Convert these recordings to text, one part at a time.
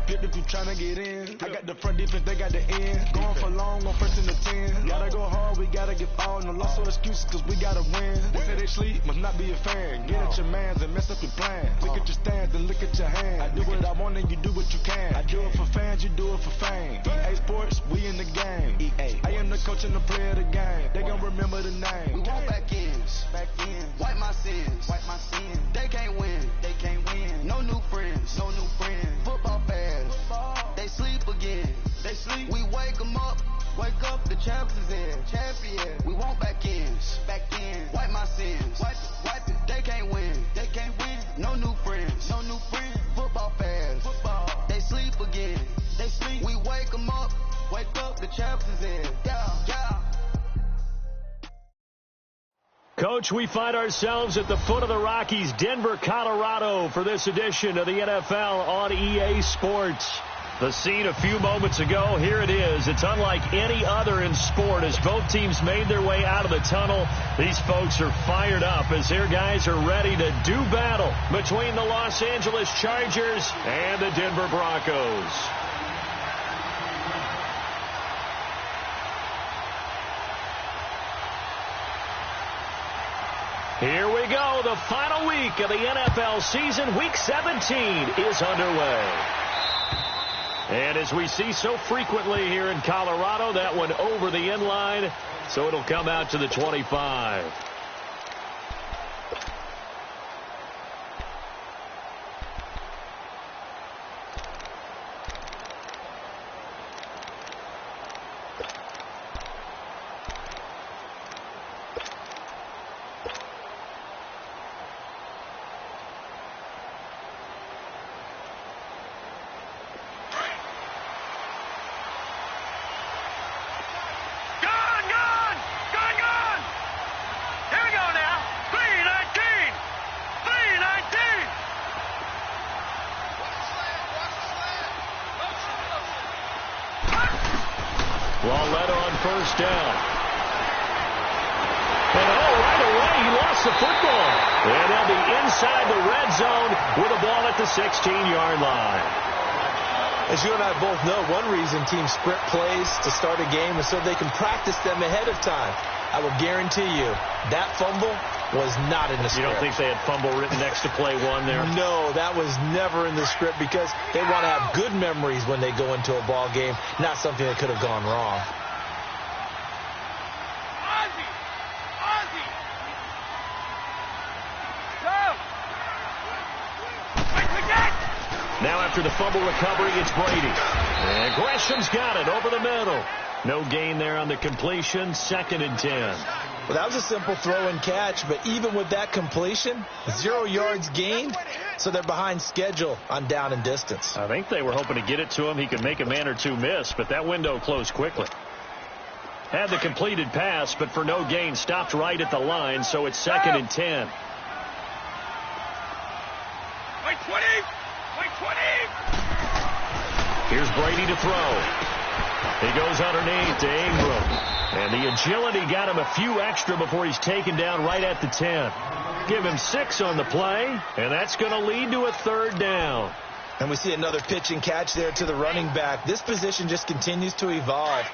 flipped if you tryna get in. I got the front defense, they got the end. Going for long on 1st and 10. Gotta go hard, we gotta give all. No loss or excuses, cause we gotta win. They say they sleep, must not be a fan. Get at your mans and mess up your plan. Look at your stands and look at your hands. I do what I want and you do what you can. I do it for fans, you do it for fame. EA Sports, we in the game. EA. I am the coach and the player of the game. They gon' remember the name. We want back ends. Wipe my sins. They can't win. No new friends. Football fans. They sleep again. We wake them up. Wake up, the champs is in. Champion. We want back ends. Wipe my sins. Wipe it. They can't win. No new friends. Football fans. They sleep again. We wake them up. Wake up, the champs is in. Yeah. Coach, we find ourselves at the foot of the Rockies, Denver, Colorado, for this edition of the NFL on EA Sports. The scene a few moments ago, here it is. It's unlike any other in sport as both teams made their way out of the tunnel. These folks are fired up as their guys are ready to do battle between the Los Angeles Chargers and the Denver Broncos. Here we go. The final week of the NFL season. Week 17 is underway. And as we see so frequently here in Colorado, that one over the end line, so it'll come out to the 25. Wallet on first down. And right away, he lost the football. And they'll be inside the red zone with a ball at the 16-yard line. As you and I both know, one reason teams sprint plays to start a game is so they can practice them ahead of time. I will guarantee you that fumble was not in the script. You don't think they had fumble written next to play one there? No, that was never in the script because they want to have good memories when they go into a ball game, not something that could have gone wrong. Now after the fumble recovery, it's Brady. And Gresham's got it over the middle. No gain there on the completion, 2nd and 10. Well, that was a simple throw and catch, but even with that completion, 0 yards gained, so they're behind schedule on down and distance. I think they were hoping to get it to him. He could make a man or two miss, but that window closed quickly. Had the completed pass, but for no gain, stopped right at the line, so it's 2nd and 10. Wait, 20! Here's Brady to throw. He goes underneath to Ingram. And the agility got him a few extra before he's taken down right at the 10. Give him 6 on the play, and that's going to lead to a 3rd down. And we see another pitch and catch there to the running back. This position just continues to evolve.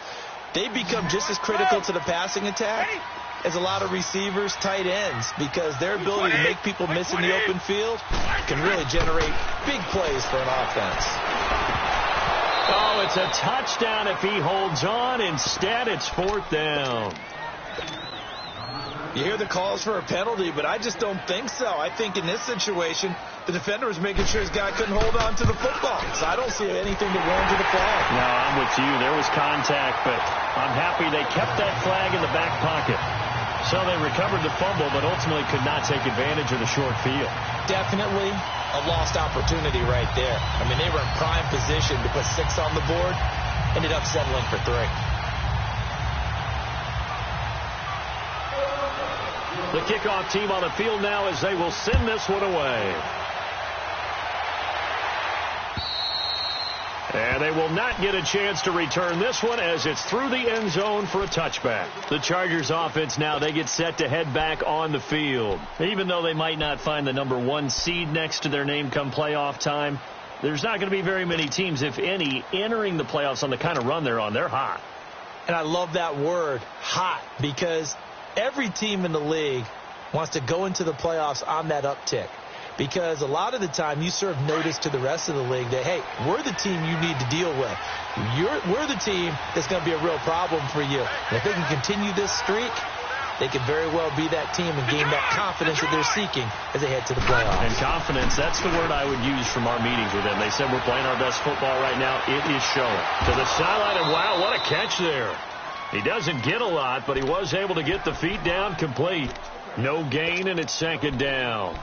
They become just as critical to the passing attack as a lot of receivers, tight ends, because their ability to make people miss in the open field can really generate big plays for an offense. Oh, it's a touchdown if he holds on. Instead, it's 4th down. You hear the calls for a penalty, but I just don't think so. I think in this situation, the defender was making sure his guy couldn't hold on to the football. So I don't see anything that warranted a flag. No, I'm with you. There was contact, but I'm happy they kept that flag in the back pocket. So they recovered the fumble, but ultimately could not take advantage of the short field. Definitely a lost opportunity right there. I mean, they were in prime position to put 6 on the board, ended up settling for 3. The kickoff team on the field now as they will send this one away. And they will not get a chance to return this one as it's through the end zone for a touchback. The Chargers offense now, they get set to head back on the field. Even though they might not find the number 1 seed next to their name come playoff time, there's not going to be very many teams, if any, entering the playoffs on the kind of run they're on. They're hot. And I love that word, hot, because every team in the league wants to go into the playoffs on that uptick. Because a lot of the time you serve notice to the rest of the league that, hey, we're the team you need to deal with. We're the team that's going to be a real problem for you. And if they can continue this streak, they could very well be that team and gain that confidence that they're seeking as they head to the playoffs. And confidence, that's the word I would use from our meetings with them. They said we're playing our best football right now. It is showing. To the sideline, and wow, what a catch there. He doesn't get a lot, but he was able to get the feet down complete. No gain, and it's second down.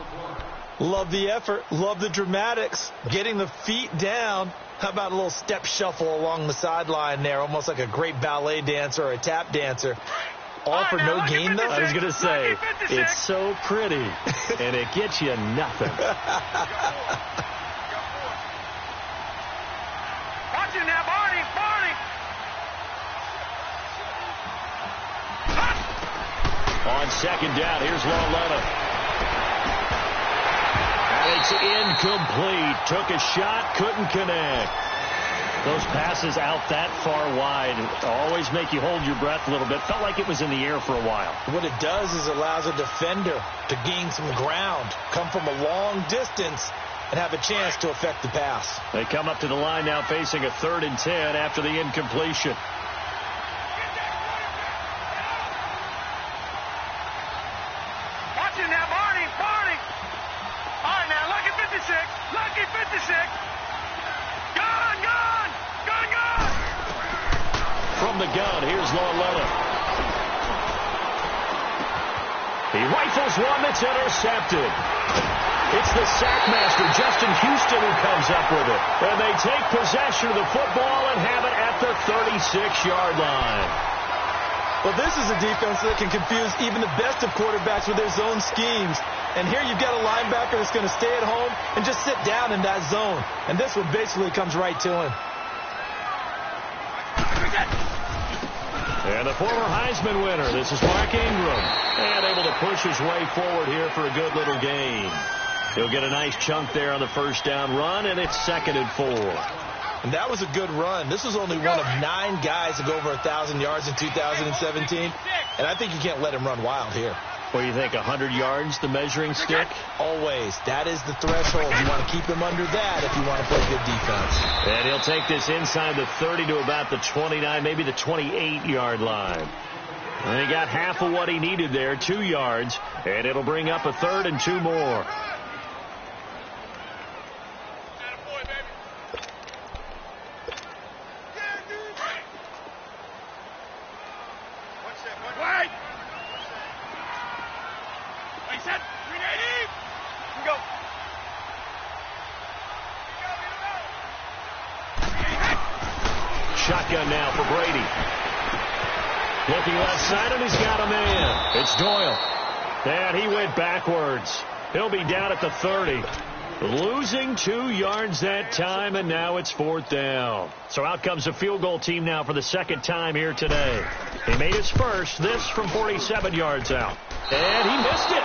Love the effort. Love the dramatics. Getting the feet down. How about a little step shuffle along the sideline there, almost like a great ballet dancer or a tap dancer. All for no gain, though? I was going to say, it's so pretty, and it gets you nothing. Watch him now, Barney! On second down, here's Lauletta. And it's incomplete. Took a shot, couldn't connect. Those passes out that far wide always make you hold your breath a little bit. Felt like it was in the air for a while. What it does is allows a defender to gain some ground, come from a long distance, and have a chance to affect the pass. They come up to the line now facing a 3rd and 10 after the incompletion. Watch him now, Barney! All right, now, lucky 56! Gone! From the gun, here's Lauletta. He rifles one that's intercepted. It's the sackmaster, Justin Houston, who comes up with it. And they take possession of the football and have it at the 36-yard line. Well, this is a defense that can confuse even the best of quarterbacks with their zone schemes. And here you've got a linebacker that's going to stay at home and just sit down in that zone. And this one basically comes right to him. And the former Heisman winner, this is Mark Ingram. And able to push his way forward here for a good little gain. He'll get a nice chunk there on the first down run, and it's 2nd and 4. And that was a good run. This was only one of 9 guys to go over 1,000 yards in 2017. And I think you can't let him run wild here. What do you think, 100 yards, the measuring stick? Always. That is the threshold. You want to keep him under that if you want to play good defense. And he'll take this inside the 30 to about the 29, maybe the 28-yard line. And he got half of what he needed there, 2 yards, and it'll bring up a 3rd and 2 more. Shotgun now for Brady. Looking left side, and he's got a man. It's Doyle. And he went backwards. He'll be down at the 30. Losing 2 yards that time, and now it's 4th down. So out comes a field goal team now for the 2nd time here today. He made his first, this from 47 yards out. And he missed it.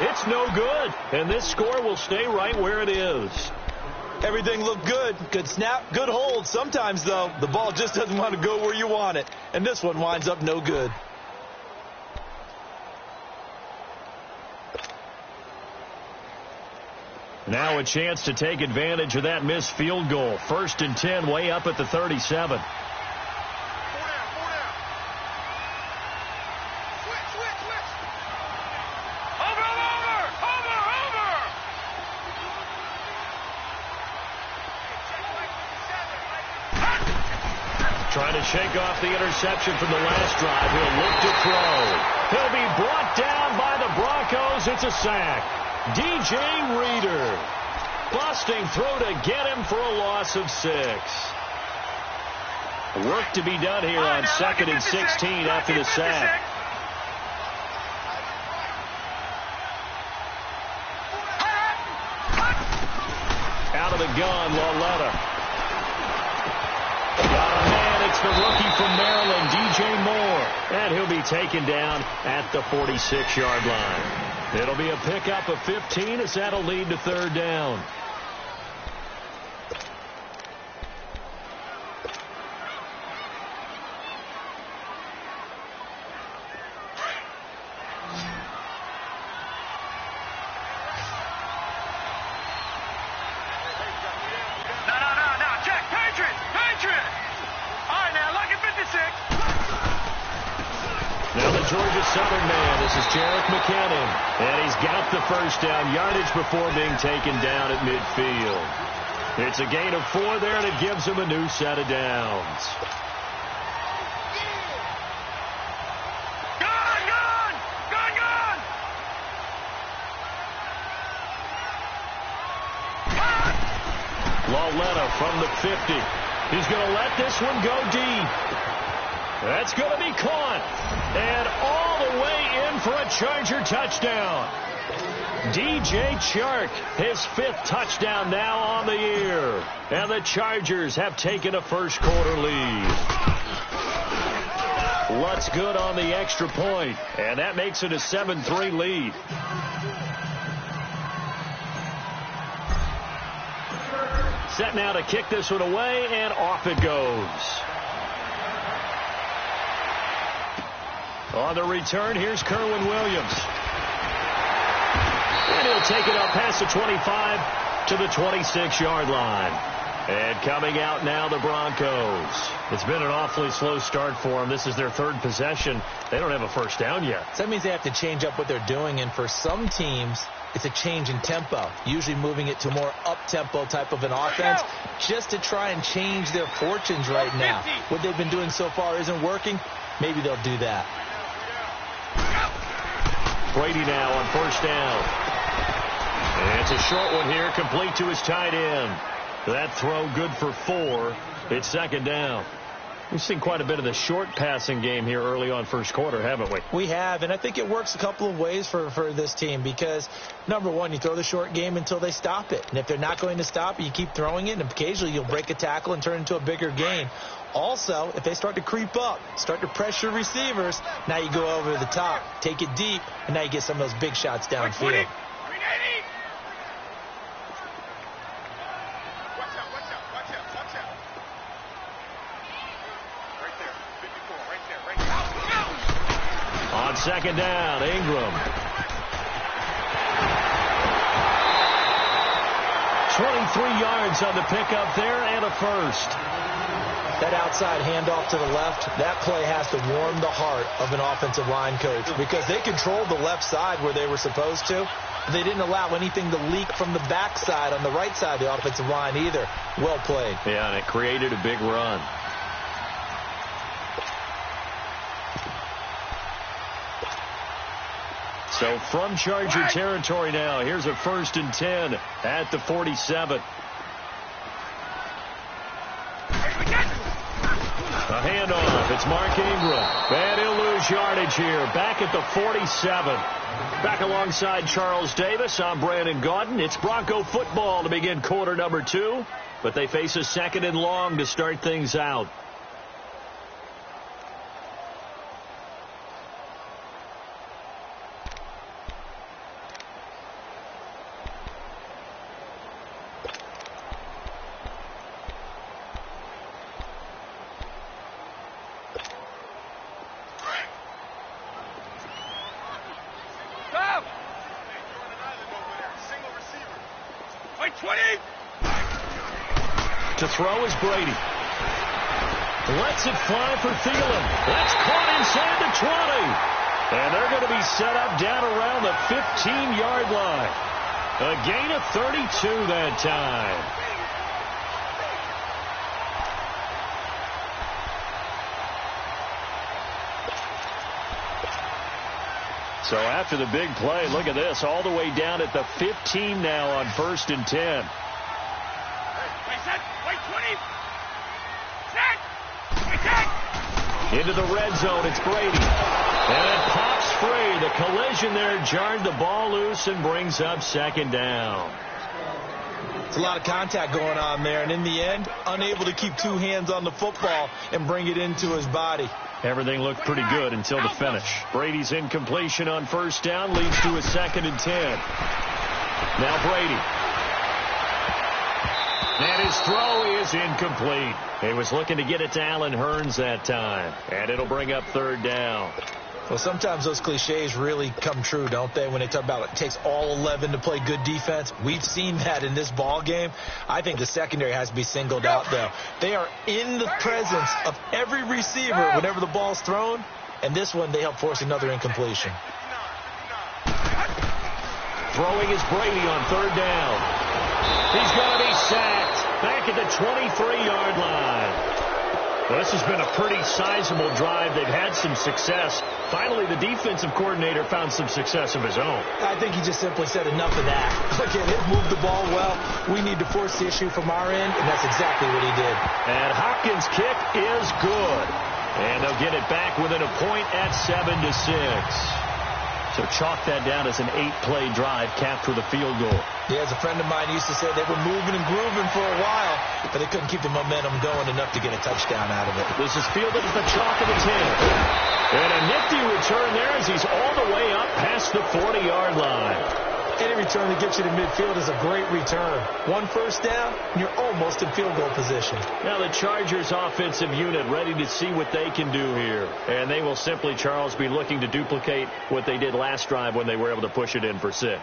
It's no good. And this score will stay right where it is. Everything looked good. Good snap, good hold. Sometimes, though, the ball just doesn't want to go where you want it. And this one winds up no good. Now a chance to take advantage of that missed field goal. 1st and 10, way up at the 37. Trying to shake off the interception from the last drive. He'll look to throw. He'll be brought down by the Broncos. It's a sack. DJ Reader busting through to get him for a loss of 6. Work to be done here on 2nd and 16 after the sack. Out of the gun, Lauletta. Got a man. It's the rookie from Maryland, DJ Moore. And he'll be taken down at the 46-yard line. It'll be a pickup of 15 as that'll lead to 3rd down. Georgia Southern man. This is Jarek McKinnon. And he's got the first down yardage before being taken down at midfield. It's a gain of 4 there, and it gives him a new set of downs. Lauletta from the 50. He's going to let this one go deep. That's going to be caught. And all the way in for a Charger touchdown. DJ Chark, his 5th touchdown now on the year. And the Chargers have taken a first quarter lead. Lutz good on the extra point. And that makes it a 7-3 lead. Set now to kick this one away, and off it goes. On the return, here's Kerwin Williams. And he'll take it up past the 25 to the 26-yard line. And coming out now, the Broncos. It's been an awfully slow start for them. This is their 3rd possession. They don't have a first down yet. So that means they have to change up what they're doing, and for some teams, it's a change in tempo, usually moving it to a more up-tempo type of an offense just to try and change their fortunes right now. What they've been doing so far isn't working. Maybe they'll do that. Brady now on first down. And it's a short one here, complete to his tight end. That throw good for 4. It's 2nd down. We've seen quite a bit of the short passing game here early on first quarter, haven't we? We have, and I think it works a couple of ways for this team because, number one, you throw the short game until they stop it. And if they're not going to stop it, you keep throwing it, and occasionally you'll break a tackle and turn it into a bigger gain. Also, if they start to creep up, start to pressure receivers, now you go over the top, take it deep, and now you get some of those big shots downfield. On 2nd down, Ingram. 23 yards on the pickup there and a first. That outside handoff to the left, that play has to warm the heart of an offensive line coach because they controlled the left side where they were supposed to. They didn't allow anything to leak from the backside on the right side of the offensive line either. Well played. Yeah, and it created a big run. So from Charger territory now, here's a 1st and 10 at the 47. A handoff. It's Mark Ingram. And he'll lose yardage here. Back at the 47. Back alongside Charles Davis. I'm Brandon Gaudin. It's Bronco football to begin quarter number 2. But they face a 2nd and long to start things out. To throw is Brady. Lets it fly for Thielen. That's caught inside the 20. And they're going to be set up down around the 15-yard line. A gain of 32 that time. So after the big play, look at this, all the way down at the 15 now on 1st and 10. Into the red zone, it's Brady. And it pops free. The collision there jarred the ball loose and brings up 2nd down. It's a lot of contact going on there, and in the end, unable to keep 2 hands on the football and bring it into his body. Everything looked pretty good until the finish. Brady's incompletion on 1st down leads to a 2nd and 10. Now Brady. And his throw is incomplete. He was looking to get it to Allen Hurns that time. And it'll bring up 3rd down. Well, sometimes those cliches really come true, don't they, when they talk about it takes all 11 to play good defense. We've seen that in this ball game. I think the secondary has to be singled out, though. They are in the presence of every receiver whenever the ball's thrown, And this one, they help force another incompletion. Throwing is Brady on third down. He's going to be sacked back at the 23-yard line. Well, this has been a pretty sizable drive. They've had some success. Finally, the defensive coordinator found some success of his own. I think he just simply said enough of that. Look at him, move the ball well. We need to force the issue from our end, and that's exactly what he did. And Hopkins' kick is good. And they'll get it back within a point at 7-6. So chalk that down as an 8-play drive capped with a field goal. Yeah, as a friend of mine used to say, they were moving and grooving for a while, but they couldn't keep the momentum going enough to get a touchdown out of it. This is fielded at the chalk of the 10. And a nifty return there as he's all the way up past the 40-yard line. Any return that gets you to midfield is a great return. One first down, and you're almost in field goal position. Now the Chargers offensive unit ready to see what they can do here. And they will simply, Charles, be looking to duplicate what they did last drive when they were able to push it in for 6.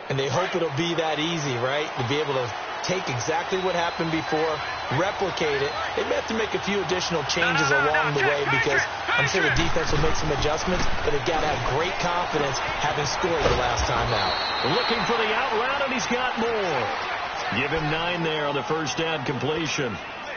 And they hope it'll be that easy, right? To be able to take exactly what happened before, replicate it. They may have to make a few additional changes along the way because I'm sure the defense will make some adjustments, but they've got to have great confidence having scored the last time out. Looking for the out route, and he's got more. Give him 9 there on the first down completion.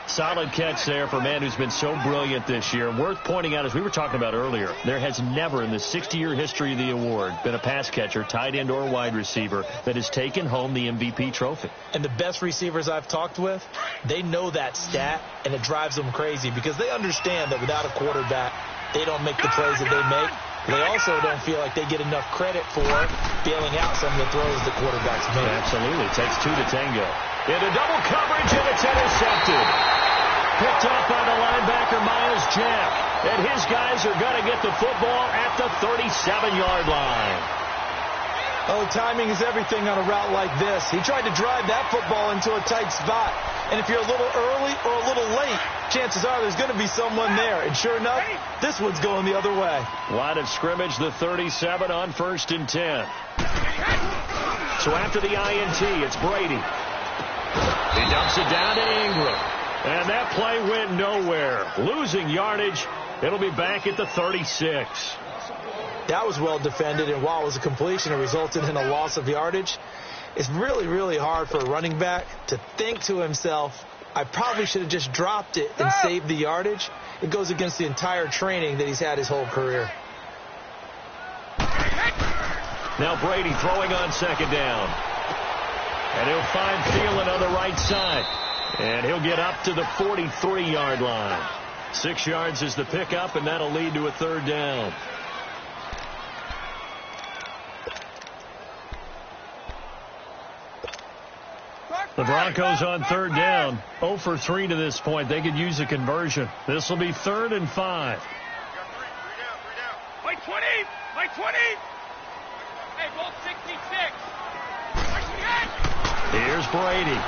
Solid catch there for a man who's been so brilliant this year. Worth pointing out, as we were talking about earlier, there has never in the 60-year history of the award been a pass catcher, tight end, or wide receiver that has taken home the MVP trophy. And the best receivers I've talked with, they know that stat, and it drives them crazy because they understand that without a quarterback, they don't make the plays that they make. They also don't feel like they get enough credit for bailing out some of the throws the quarterbacks make. Absolutely. It takes 2 to tango. Into double coverage, and it's intercepted. Picked off by the linebacker, Miles Jack. And his guys are going to get the football at the 37-yard line. Oh, timing is everything on a route like this. He tried to drive that football into a tight spot. And if you're a little early or a little late, chances are there's going to be someone there. And sure enough, this one's going the other way. Line of scrimmage, the 37 on 1st and 10. So after the INT, it's Brady. He dumps it down to Ingram. And that play went nowhere. Losing yardage. It'll be back at the 36. That was well defended, and while it was a completion, it resulted in a loss of yardage. It's really, really hard for a running back to think to himself, I probably should have just dropped it and saved the yardage. It goes against the entire training that he's had his whole career. Now Brady throwing on 2nd down. And he'll find Thielen on the right side. And he'll get up to the 43-yard line. 6 yards is the pickup, and that'll lead to a 3rd down. The Broncos on 3rd down. 0 for 3 to this point. They could use a conversion. This will be 3rd and 5. Like 20! Like 20! Hey, roll 66! Here's Brady.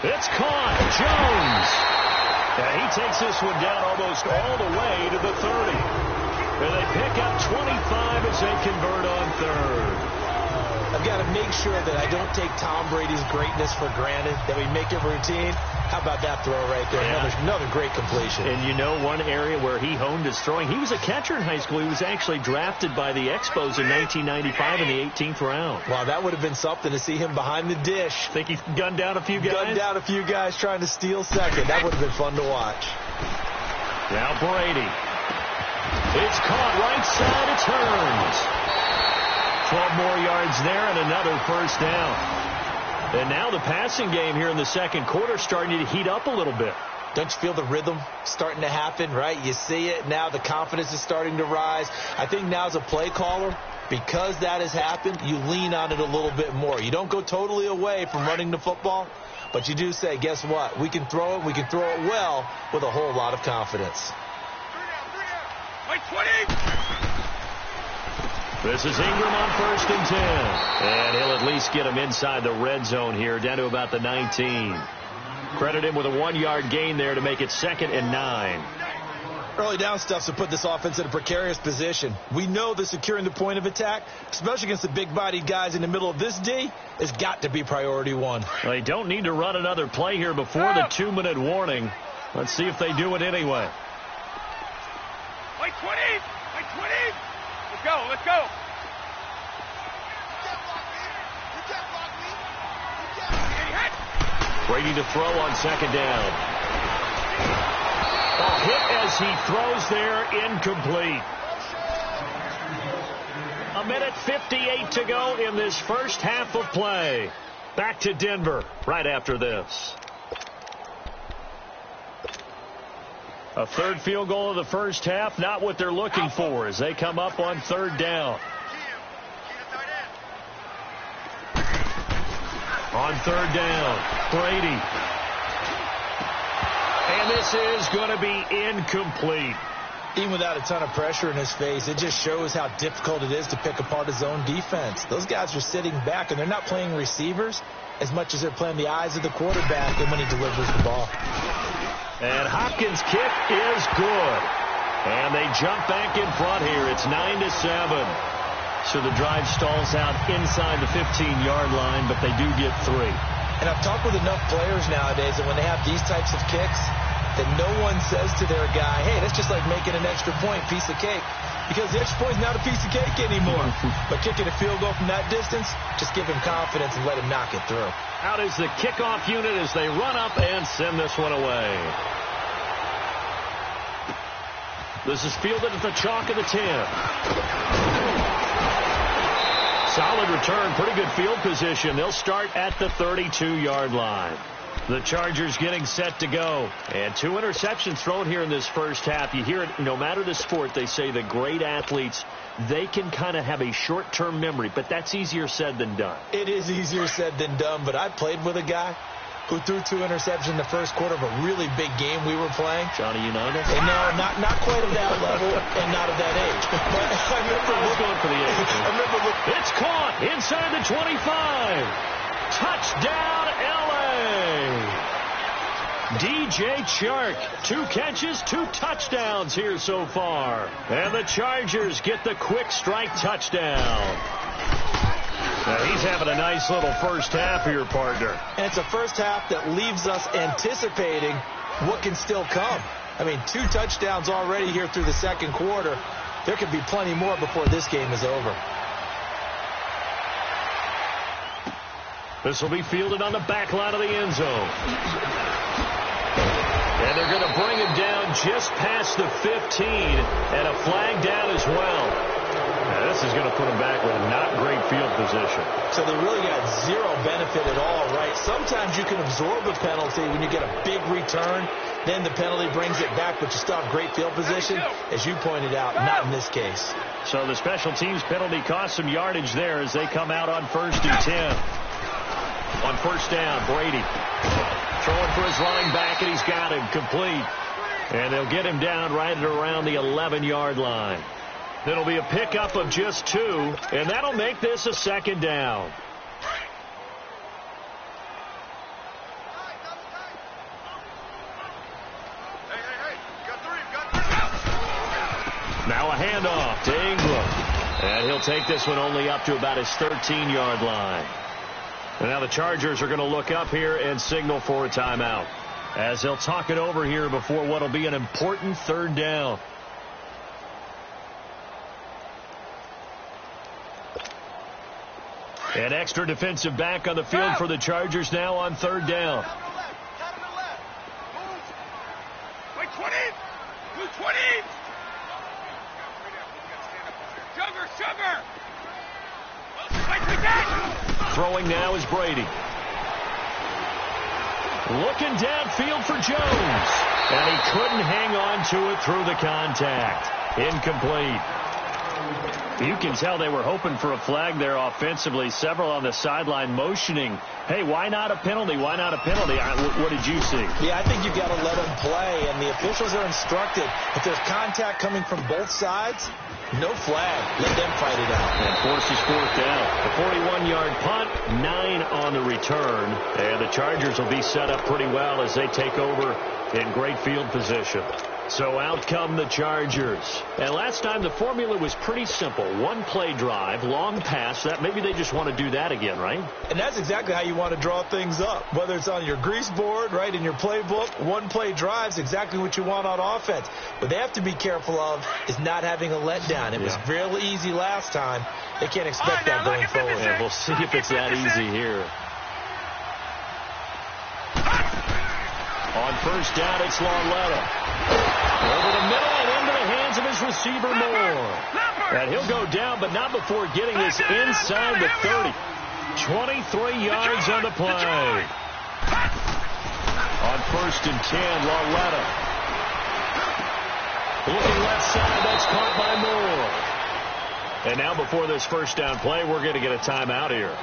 It's caught. Jones. And he takes this one down almost all the way to the 30. And they pick up 25 as they convert on 3rd. I've got to make sure that I don't take Tom Brady's greatness for granted, that we make it routine. How about that throw right there? Yeah. Another great completion. And you know one area where he honed his throwing? He was a catcher in high school. He was actually drafted by the Expos in 1995 in the 18th round. Wow, that would have been something to see him behind the dish. Think he gunned down a few guys? Gunned down a few guys trying to steal second. That would have been fun to watch. Now Brady. It's caught right side. It turns. 12 more yards there and another 1st down. And now the passing game here in the 2nd quarter starting to heat up a little bit. Don't you feel the rhythm starting to happen, right? You see it now. The confidence is starting to rise. I think now as a play caller, because that has happened, you lean on it a little bit more. You don't go totally away from running the football, but you do say, guess what? We can throw it. We can throw it well with a whole lot of confidence. Like 20! This is Ingram on 1st and 10. And he'll at least get him inside the red zone here, down to about the 19. Credit him with a 1-yard gain there to make it 2nd and 9. Early down stuff's to put this offense in a precarious position. We know that securing the point of attack, especially against the big-bodied guys in the middle of this D, has got to be priority 1. Well, they don't need to run another play here before the 2-minute warning. Let's see if they do it anyway. Like 20! Like 20! Let's go, let's go! Brady to throw on second down. A hit as he throws there, incomplete. A minute 58 to go in this first half of play. Back to Denver right after this. A third field goal of the first half, not what they're looking for as they come up on third down. On third down, Brady. And this is going to be incomplete. Even without a ton of pressure in his face, it just shows how difficult it is to pick apart his own defense. Those guys are sitting back, and they're not playing receivers as much as they're playing the eyes of the quarterback and when he delivers the ball. And Hopkins' kick is good. And they jump back in front here. It's 9-7. So the drive stalls out inside the 15-yard line, but they do get 3. And I've talked with enough players nowadays that when they have these types of kicks, that no one says to their guy, hey, that's just like making an extra point, piece of cake. Because the extra point's not a piece of cake anymore. But kicking a field goal from that distance, just give him confidence and let him knock it through. Out is the kickoff unit as they run up and send this one away. This is fielded at the chalk of the 10. Solid return, pretty good field position. They'll start at the 32-yard line. The Chargers getting set to go. And 2 interceptions thrown here in this first half. You hear it, no matter the sport, they say the great athletes, they can kind of have a short-term memory, but that's easier said than done. It is easier said than done, but I played with a guy who threw 2 interceptions in the first quarter of a really big game we were playing. Johnny Unitas? And no, not quite at that level and not at that age. But I remember going for the age. I remember it's caught inside the 25. Touchdown, L.A. DJ Chark, 2 catches, 2 touchdowns here so far. And the Chargers get the quick strike touchdown. Now he's having a nice little first half here, partner. And it's a first half that leaves us anticipating what can still come. I mean, 2 touchdowns already here through the second quarter. There could be plenty more before this game is over. This will be fielded on the back line of the end zone. And they're going to bring him down just past the 15, and a flag down as well. Now, this is going to put him back with not great field position. So they really got 0 benefit at all, right? Sometimes you can absorb a penalty when you get a big return. Then the penalty brings it back, but you still have great field position. As you pointed out, not in this case. So the special teams penalty cost some yardage there as they come out on 1st and 10. On first down, Brady throwing for his running back, and he's got him complete. And they'll get him down right at around the 11-yard line. It'll be a pickup of just 2, and that'll make this a second down. Now a handoff to Ingram. And he'll take this one only up to about his 13-yard line. And now the Chargers are going to look up here and signal for a timeout, as they'll talk it over here before what will be an important third down. An extra defensive back on the field for the Chargers now on third down. Wait, 20! 220! Sugar! Throwing now is Brady. Looking downfield for Jones. And he couldn't hang on to it through the contact. Incomplete. You can tell they were hoping for a flag there offensively. Several on the sideline motioning, hey, why not a penalty? Why not a penalty? What did you see? Yeah, I think you've got to let them play, and the officials are instructed. If there's contact coming from both sides, no flag. Let them fight it out. And forces 4th down. The 41-yard punt, 9 on the return. And the Chargers will be set up pretty well as they take over in great field position. So out come the Chargers. And last time the formula was pretty simple. One play drive, long pass. That maybe they just want to do that again, right? And that's exactly how you want to draw things up. Whether it's on your grease board, right, in your playbook, one play drive's exactly what you want on offense. What they have to be careful of is not having a letdown. It was real easy last time. They can't expect that going forward. Yeah, we'll see if it's that easy here. On first down, it's Lauletta. Over the middle and into the hands of his receiver, Moore. And he'll go down, but not before getting this inside the 30. 23 yards on the play. On first and 10, Lauletta. Looking left side, that's caught by Moore. And now before this first down play, we're going to get a timeout here,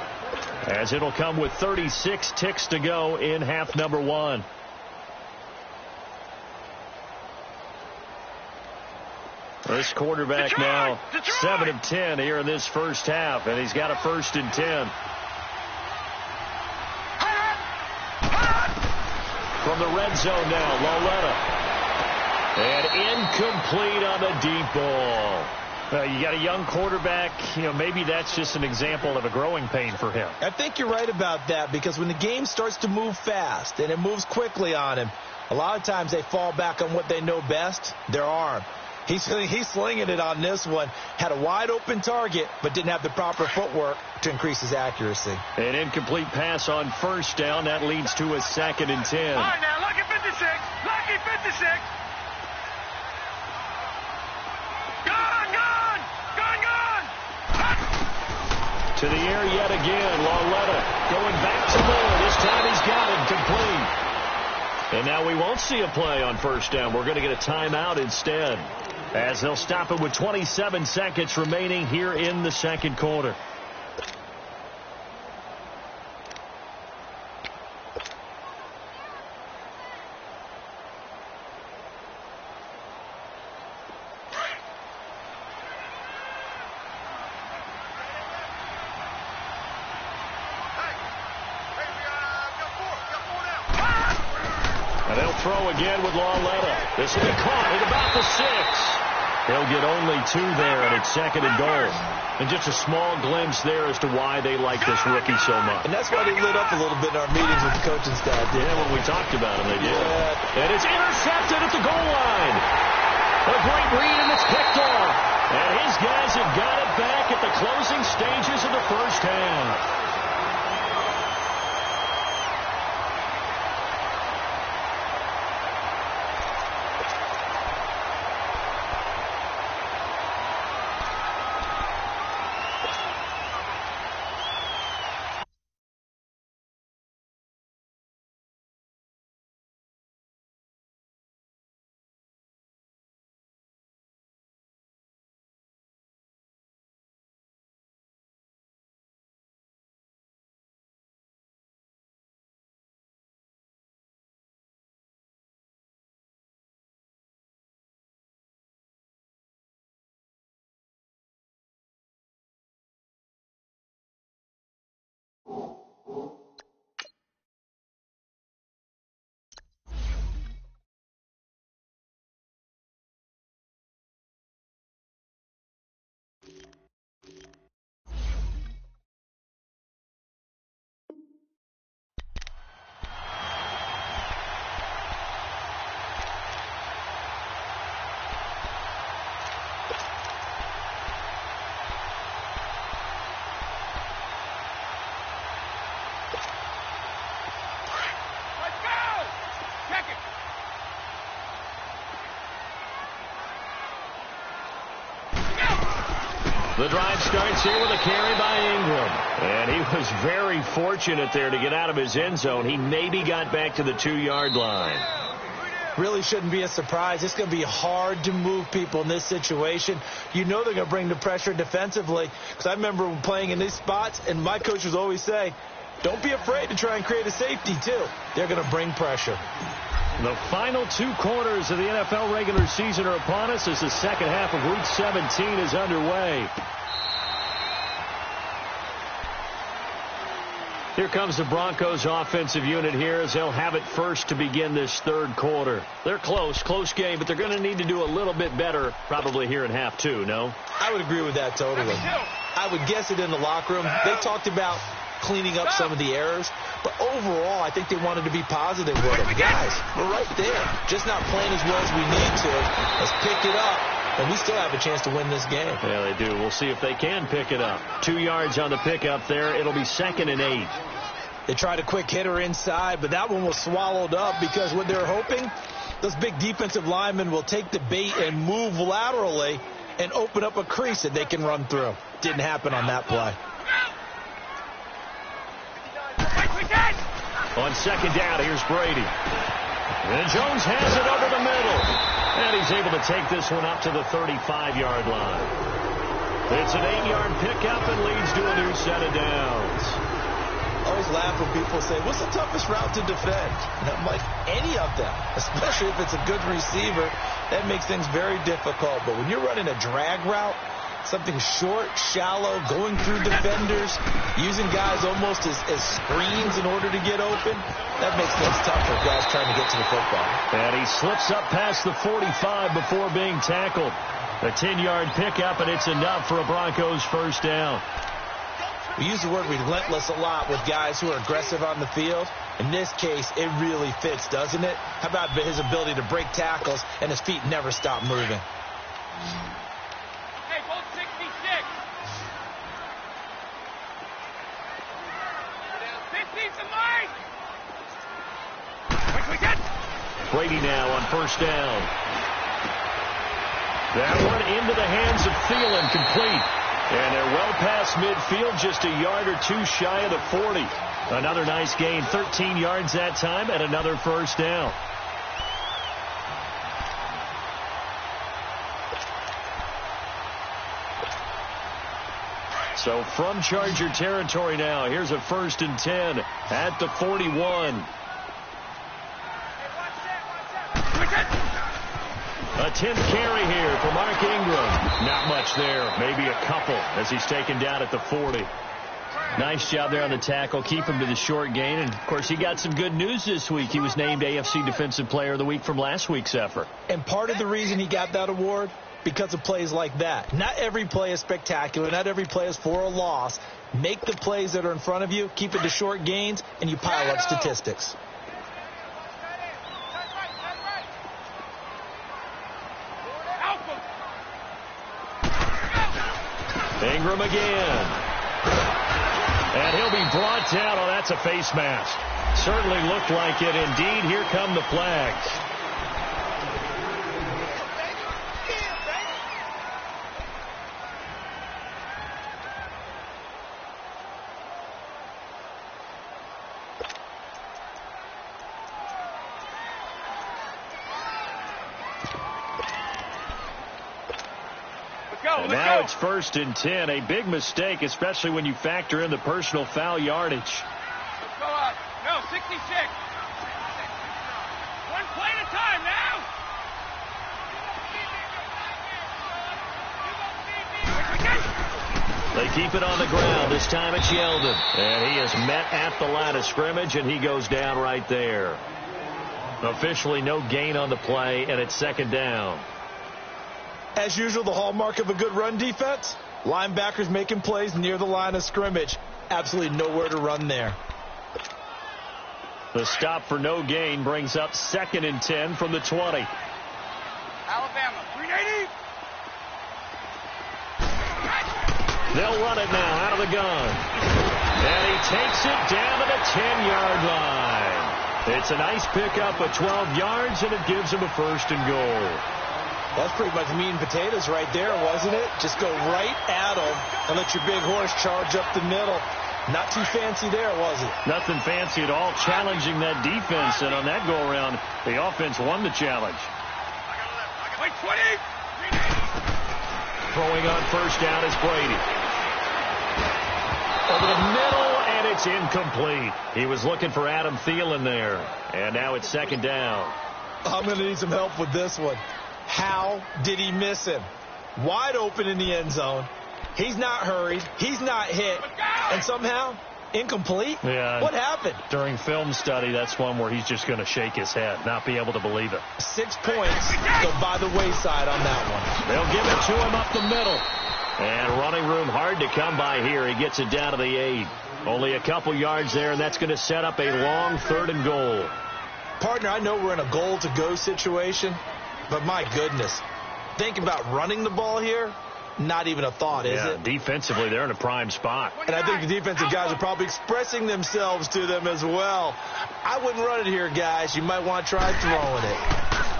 as it'll come with 36 ticks to go in half number 1. This quarterback now 7 of 10 here in this first half, and he's got a first and 10. From the red zone now, Lauletta. And incomplete on the deep ball. You got a young quarterback, maybe that's just an example of a growing pain for him. I think you're right about that, because when the game starts to move fast and it moves quickly on him, a lot of times they fall back on what they know best, their arm. He's slinging it on this one. Had a wide-open target, but didn't have the proper footwork to increase his accuracy. An incomplete pass on first down. That leads to a 2nd and 10. All right, now, lucky 56. Lucky 56. Gone. To the air yet again. Lauletta going back to Moore. This time he's got it complete. And now we won't see a play on first down. We're going to get a timeout instead, as they'll stop it with 27 seconds remaining here in the second quarter. Throw again with Lauletta. This will be caught at about the 6. He'll get only 2 there, and it's 2nd and goal. And just a small glimpse there as to why they like this rookie so much. And that's why they lit up a little bit in our meetings with the coaching staff. Yeah, when we talked about him, they did. Yeah. And it's intercepted at the goal line. A great read, and it's picked off. And his guys have got it back at the closing stages of the first half. The drive starts here with a carry by Ingram. And he was very fortunate there to get out of his end zone. He maybe got back to the 2-yard line. Really shouldn't be a surprise. It's going to be hard to move people in this situation. You know they're going to bring the pressure defensively. Because I remember playing in these spots, and my coaches always say, don't be afraid to try and create a safety, too. They're going to bring pressure. The final 2 quarters of the NFL regular season are upon us as the second half of Week 17 is underway. Here comes the Broncos offensive unit here as they'll have it first to begin this third quarter. They're close game, but they're going to need to do a little bit better probably here in half two, no? I would agree with that totally. I would guess it in the locker room. They talked about cleaning up some of the errors, but overall I think they wanted to be positive with them. Guys, we're right there. Just not playing as well as we need to. Let's pick it up, and we still have a chance to win this game. Yeah, they do. We'll see if they can pick it up. 2 yards on the pickup there. It'll be 2nd and 8. They tried a quick hitter inside, but that one was swallowed up because what they're hoping, those big defensive linemen will take the bait and move laterally and open up a crease that they can run through. Didn't happen on that play. On 2nd down, here's Brady. And Jones has it over the middle. And he's able to take this one up to the 35-yard line. It's an 8-yard pickup and leads to a new set of downs. I always laugh when people say, what's the toughest route to defend? And I'm like, any of them, especially if it's a good receiver. That makes things very difficult. But when you're running a drag route, something short, shallow, going through defenders, using guys almost as screens in order to get open, that makes things tough for guys trying to get to the football. And he slips up past the 45 before being tackled. A 10-yard pickup, and it's enough for a Broncos first down. We use the word relentless a lot with guys who are aggressive on the field. In this case, it really fits, doesn't it? How about his ability to break tackles and his feet never stop moving? Hey, bolt 66. 15's the line. Brady now on first down. That one into the hands of Thielen, complete. And they're well past midfield, just a yard or two shy of the 40. Another nice gain, 13 yards that time, and another first down. So from Charger territory now, here's a 1st and 10 at the 41. A 10th carry here for Mark Ingram. Not much there. Maybe a couple as he's taken down at the 40. Nice job there on the tackle. Keep him to the short gain. And, of course, he got some good news this week. He was named AFC Defensive Player of the Week from last week's effort. And part of the reason he got that award, because of plays like that. Not every play is spectacular. Not every play is for a loss. Make the plays that are in front of you. Keep it to short gains, and you pile up statistics. Ingram again. And he'll be brought down. Oh, that's a face mask. Certainly looked like it. Indeed, here come the flags. And now it's 1st and 10. A big mistake, especially when you factor in the personal foul yardage. Let's go up. No, 66. One play at a time now. They keep it on the ground. This time it's Yeldon. And he is met at the line of scrimmage, and he goes down right there. Officially no gain on the play, and it's 2nd down. As usual, the hallmark of a good run defense, linebackers making plays near the line of scrimmage. Absolutely nowhere to run there. The stop for no gain brings up 2nd and 10 from the 20. Alabama, 380. They'll run it now out of the gun. And he takes it down to the 10-yard line. It's a nice pickup of 12 yards, and it gives him a 1st and goal. That's pretty much meat and potatoes right there, wasn't it? Just go right at them and let your big horse charge up the middle. Not too fancy there, was it? Nothing fancy at all, challenging that defense. And on that go-around, the offense won the challenge. Wait, 20. Throwing on first down is Brady. Over the middle, and it's incomplete. He was looking for Adam Thielen there. And now it's 2nd down. I'm going to need some help with this one. How did he miss him? Wide open in the end zone. He's not hurried. He's not hit. And somehow Incomplete? Yeah. What happened? During film study, that's one where he's just going to shake his head, not be able to believe it. 6 points go by the wayside on that one. They'll give it to him up the middle. And running room hard to come by here. He gets it down to the 8. Only a couple yards there, and that's going to set up a long 3rd and goal. Partner, I know we're in a goal-to-go situation, but my goodness, thinking about running the ball here, not even a thought, is it? Defensively, they're in a prime spot. And I think the defensive guys are probably expressing themselves to them as well. I wouldn't run it here, guys. You might want to try throwing it.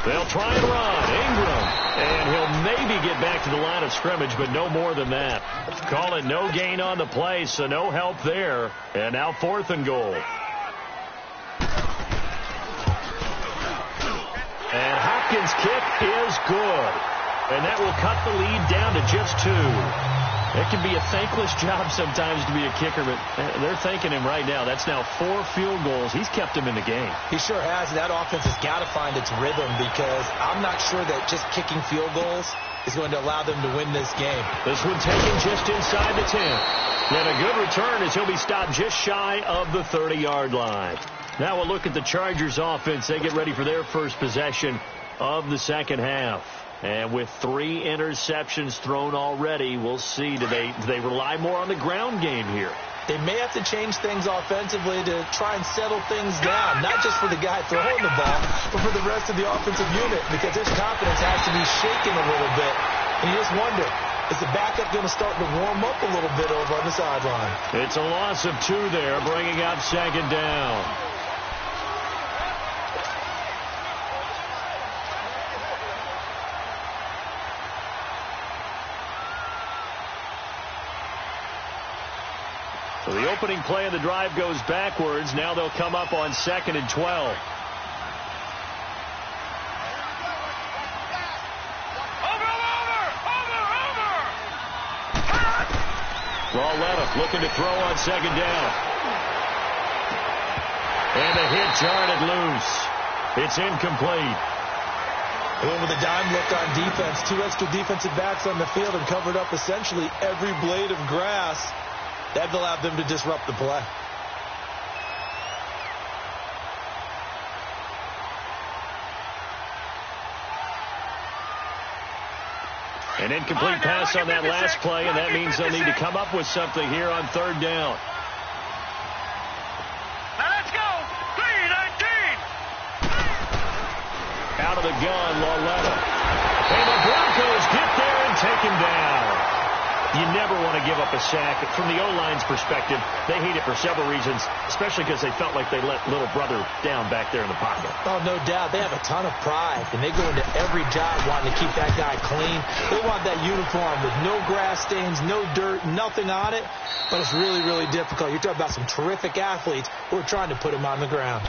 They'll try and run. Ingram. And he'll maybe get back to the line of scrimmage, but no more than that. Call it no gain on the play, so no help there. And now 4th and goal. And Hopkins' kick is good. And that will cut the lead down to just 2. It can be a thankless job sometimes to be a kicker, but they're thanking him right now. That's now 4 field goals. He's kept him in the game. He sure has. That offense has got to find its rhythm because I'm not sure that just kicking field goals is going to allow them to win this game. This one taken just inside the 10. And a good return as he'll be stopped just shy of the 30-yard line. Now we'll look at the Chargers offense. They get ready for their first possession of the second half. And with 3 interceptions thrown already, we'll see. Do they rely more on the ground game here? They may have to change things offensively to try and settle things down, not just for the guy throwing the ball, but for the rest of the offensive unit, because his confidence has to be shaken a little bit. And you just wonder, is the backup going to start to warm up a little bit over on the sideline? It's a loss of 2 there, bringing up 2nd down. So the opening play of the drive goes backwards. Now they'll come up on 2nd and 12. Lauletta looking to throw on 2nd down. And a hit jarred loose. It's incomplete. They went with a dime look on defense. 2 extra defensive backs on the field and covered up essentially every blade of grass. That allowed them to disrupt the play. An incomplete pass on that last play, and that means they'll need to come up with something here on 3rd down. Now let's go. 3-19. Out of the gun, Lauletta. And the Broncos get there and take him down. You never want to give up a sack. From the O-line's perspective, they hate it for several reasons, especially because they felt like they let little brother down back there in the pocket. Oh, no doubt. They have a ton of pride, and they go into every job wanting to keep that guy clean. They want that uniform with no grass stains, no dirt, nothing on it, but it's really, really difficult. You're talking about some terrific athletes who are trying to put him on the ground.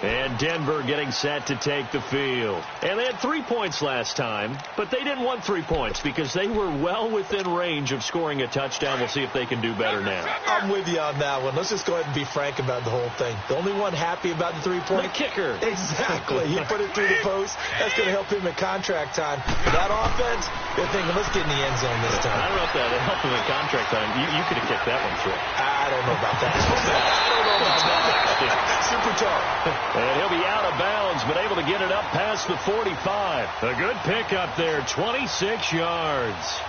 And Denver getting set to take the field. And they had 3 points last time, but they didn't want 3 points because they were well within range of scoring a touchdown. We'll see if they can do better now. I'm with you on that one. Let's just go ahead and be frank about the whole thing. The only one happy about the 3-point? The kicker. Exactly. He put it through the post. That's going to help him at contract time. But that offense, they're thinking, let's get in the end zone this time. I don't know if that helped him at contract time. You could have kicked that one through. I don't know about that. I don't know about that. Super tough. And he'll be out of bounds, but able to get it up past the 45. A good pickup there, 26 yards.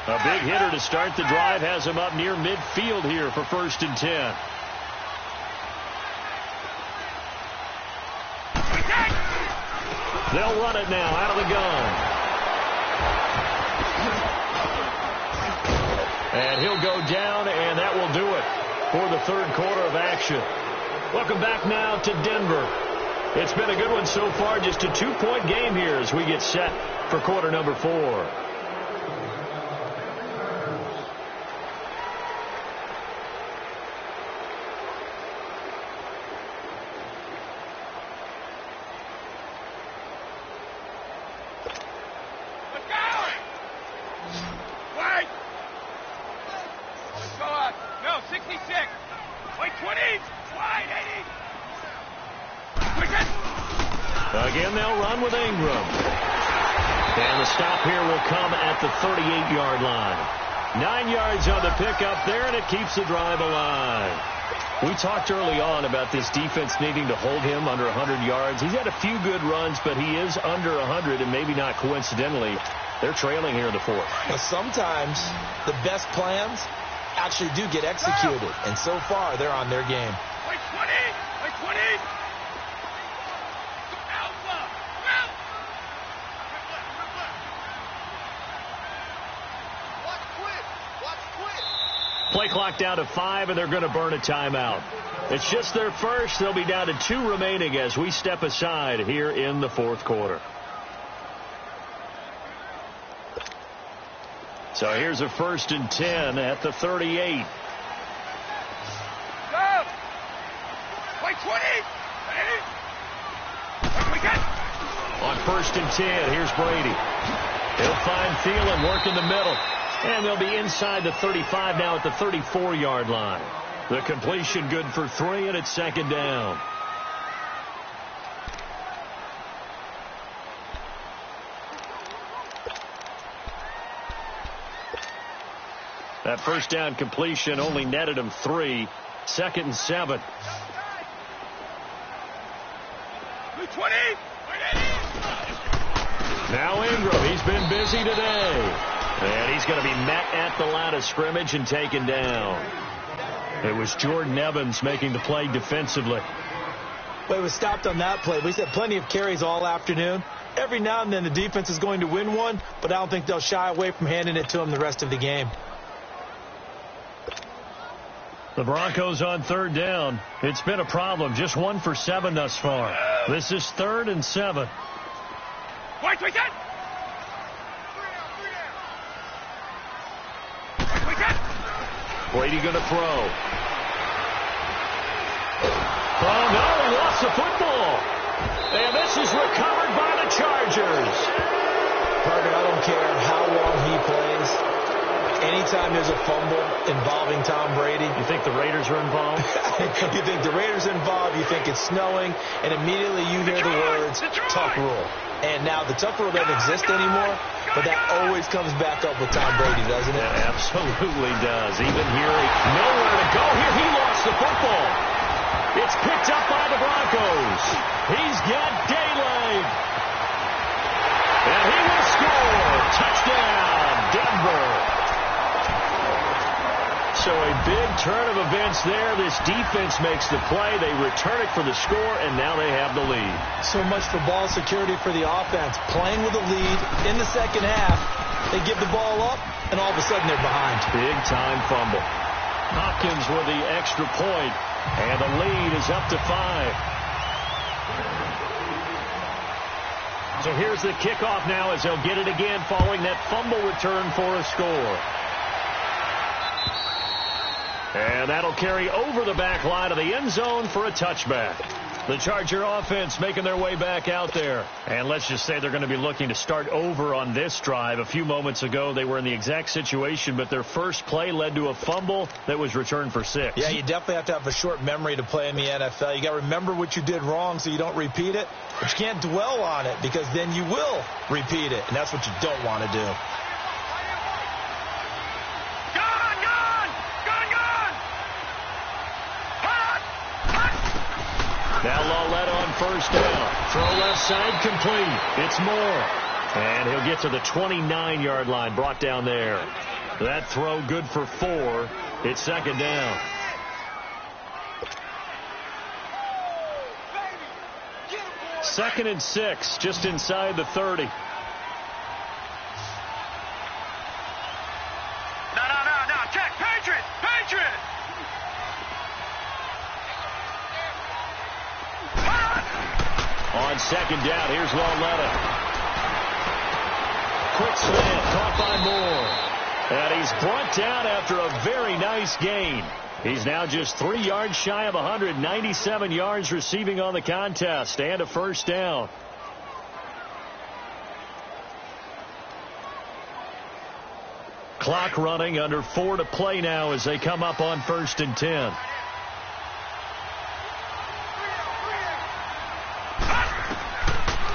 A big hitter to start the drive has him up near midfield here for 1st and 10. They'll run it now out of the gun. And he'll go down, and that will do it for the 3rd quarter of action. Welcome back now to Denver. It's been a good one so far, just a 2-point game here as we get set for quarter number 4. Again, they'll run with Ingram. And the stop here will come at the 38-yard line. 9 yards on the pickup there, and it keeps the drive alive. We talked early on about this defense needing to hold him under 100 yards. He's had a few good runs, but he is under 100, and maybe not coincidentally, they're trailing here in the fourth. But sometimes the best plans actually do get executed, and so far they're on their game. Like 20! Like 20! Alpha! Well! Watch quick! Watch quick! Play clock down to 5, and they're going to burn a timeout. It's just their first. They'll be down to 2 remaining as we step aside here in the fourth quarter. So here's a 1st and 10 at the 38. Go! Like 20! We got. On 1st and 10, here's Brady. He'll find Thielen, work in the middle. And they'll be inside the 35 now at the 34-yard line. The completion good for 3, and it's 2nd down. That first down completion only netted him 3. 2nd and 7. 20! Now Ingram, he's been busy today. And he's going to be met at the line of scrimmage and taken down. It was Jordan Evans making the play defensively. Well, he was stopped on that play. He's had plenty of carries all afternoon. Every now and then the defense is going to win one, but I don't think they'll shy away from handing it to him the rest of the game. The Broncos on 3rd down. It's been a problem. Just 1 for 7 thus far. This is 3rd and 7. White, we got. Brady going to throw. Oh, no, he lost the football. And this is recovered by the Chargers. Parker, I don't care how long he plays. Anytime there's a fumble involving Tom Brady. You think the Raiders are involved? You think the Raiders are involved, you think it's snowing, and immediately you hear the words, tough rule. And now the tough rule doesn't exist anymore, but that always comes back up with Tom Brady, doesn't it? It absolutely does. Even here, nowhere to go. Here, he lost the football. It's picked up by the Broncos. He's got daylight. And he will score. Touchdown, Denver. So a big turn of events there. This defense makes the play. They return it for the score, and now they have the lead. So much for ball security for the offense. Playing with a lead in the second half, they give the ball up, and all of a sudden they're behind. Big-time fumble. Hopkins with the extra point, and the lead is up to 5. So here's the kickoff now as they'll get it again following that fumble return for a score. And that'll carry over the back line of the end zone for a touchback. The Charger offense making their way back out there. And let's just say they're going to be looking to start over on this drive. A few moments ago, they were in the exact situation, but their first play led to a fumble that was returned for 6. Yeah, you definitely have to have a short memory to play in the NFL. You got to remember what you did wrong so you don't repeat it. But you can't dwell on it because then you will repeat it, and that's what you don't want to do. Now Lawletta on first down. Throw left side complete. It's Moore. And he'll get to the 29-yard line, brought down there. That throw good for 4. It's 2nd down. Second and 6, just inside the 30. No. Check. Patriot. On 2nd down, here's Lawletta. Quick slant, caught by Moore. And he's brought down after a very nice gain. He's now just 3 yards shy of 197 yards receiving on the contest, and a first down. Clock running, under 4 to play now as they come up on 1st and 10.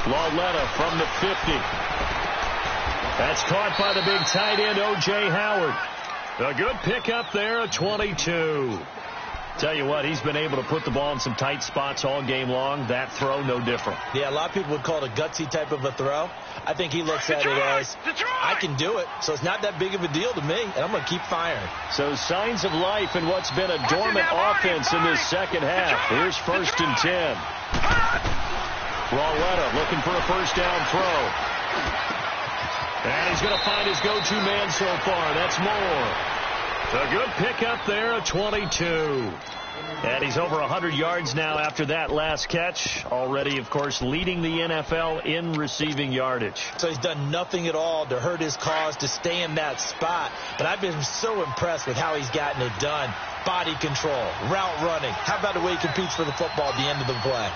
Lauletta from the 50. That's caught by the big tight end, O.J. Howard. A good pickup there, a 22. Tell you what, he's been able to put the ball in some tight spots all game long. That throw, no different. Yeah, a lot of people would call it a gutsy type of a throw. I think he looks at it as, I can do it, so it's not that big of a deal to me, and I'm going to keep firing. So signs of life in what's been a dormant offense in this second half. Here's 1st and 10. Lauletta looking for a first down throw. And he's going to find his go-to man so far. That's Moore. A good pickup there, a 22. And he's over 100 yards now after that last catch. Already, of course, leading the NFL in receiving yardage. So he's done nothing at all to hurt his cause to stay in that spot. But I've been so impressed with how he's gotten it done. Body control, route running. How about the way he competes for the football at the end of the play?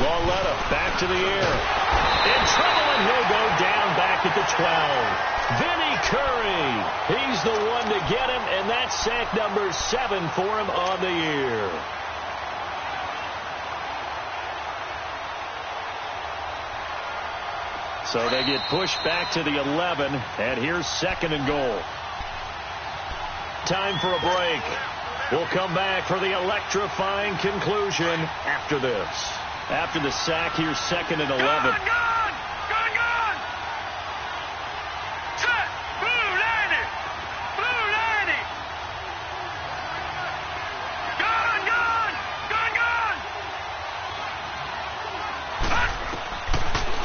Lauletta back to the air. In trouble, and he'll go down back at the 12. Vinny Curry. He's the one to get him, and that's sack number 7 for him on the year. So they get pushed back to the 11, and here's 2nd and goal. Time for a break. We'll come back for the electrifying conclusion after this. After the sack, here's 2nd and 11. Gone! Set! Blue 90! Blue 90! Gone!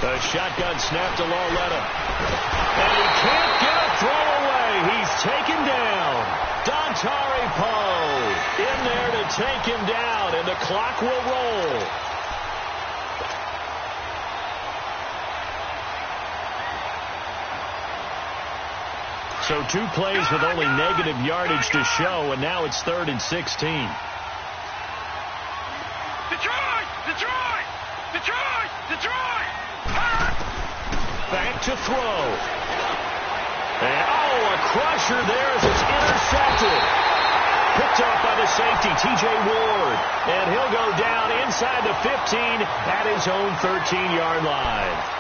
The shotgun snap to Lauletta. And he can't get a throw away. He's taken down. Dontari Poe in there to take him down, and the clock will roll. So 2 plays with only negative yardage to show, and now it's 3rd and 16. Back to throw. And, a crusher there as it's intercepted. Picked off by the safety, T.J. Ward. And he'll go down inside the 15 at his own 13-yard line.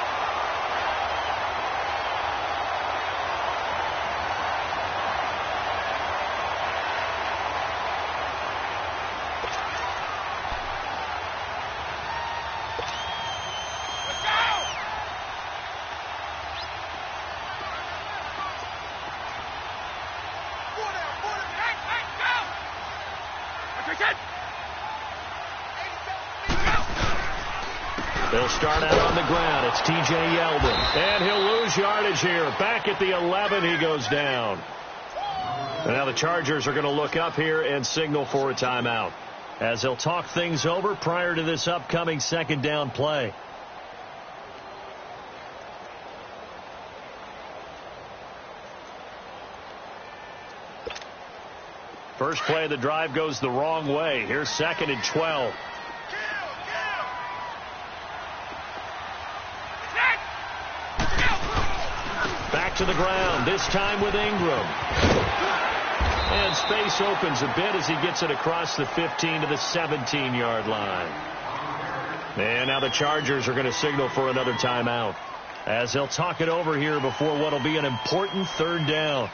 They'll start out on the ground. It's T.J. Yeldon. And he'll lose yardage here. Back at the 11, he goes down. And now the Chargers are going to look up here and signal for a timeout, as they'll talk things over prior to this upcoming 2nd down play. First play of the drive goes the wrong way. Here's 2nd and 12. Back to the ground, this time with Ingram. And space opens a bit as he gets it across the 15 to the 17-yard line. And now the Chargers are going to signal for another timeout, as they'll talk it over here before what will be an important 3rd down.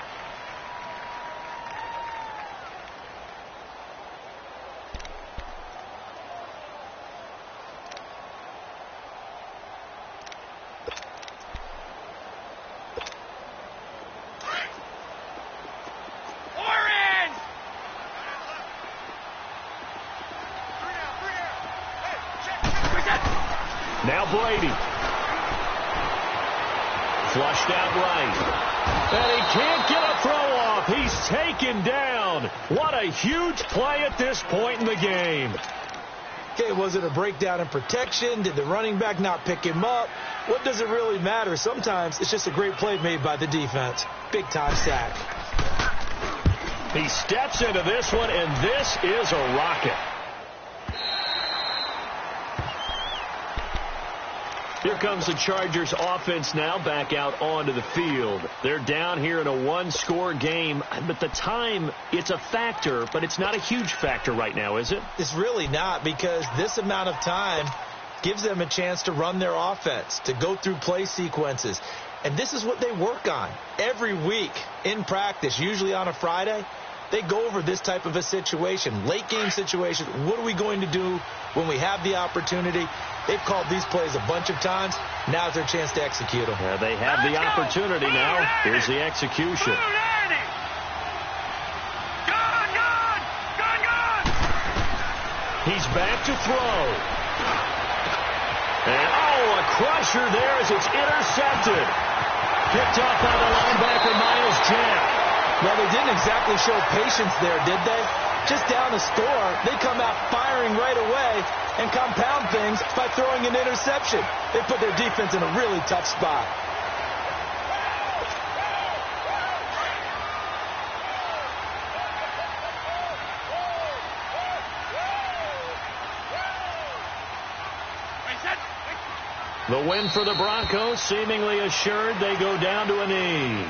Now Brady. Flushed out right. And he can't get a throw off. He's taken down. What a huge play at this point in the game. Okay, was it a breakdown in protection? Did the running back not pick him up? What does it really matter? Sometimes it's just a great play made by the defense. Big-time sack. He steps into this one, and this is a rocket. Here comes the Chargers offense now back out onto the field. They're down here in a one-score game, but the time, it's a factor, but it's not a huge factor right now, is it? It's really not, because this amount of time gives them a chance to run their offense, to go through play sequences. And this is what they work on every week in practice, usually on a Friday. They go over this type of a situation, late game situation. What are we going to do when we have the opportunity? They've called these plays a bunch of times. Now's their chance to execute them. Yeah, they have the opportunity now. Here's the execution. He's back to throw. And, a crusher there as it's intercepted. Picked up by the linebacker, Miles Jack. Well, they didn't exactly show patience there, did they? Just down a score, they come out firing right away and compound things by throwing an interception. They put their defense in a really tough spot. The win for the Broncos, seemingly assured. They go down to a knee.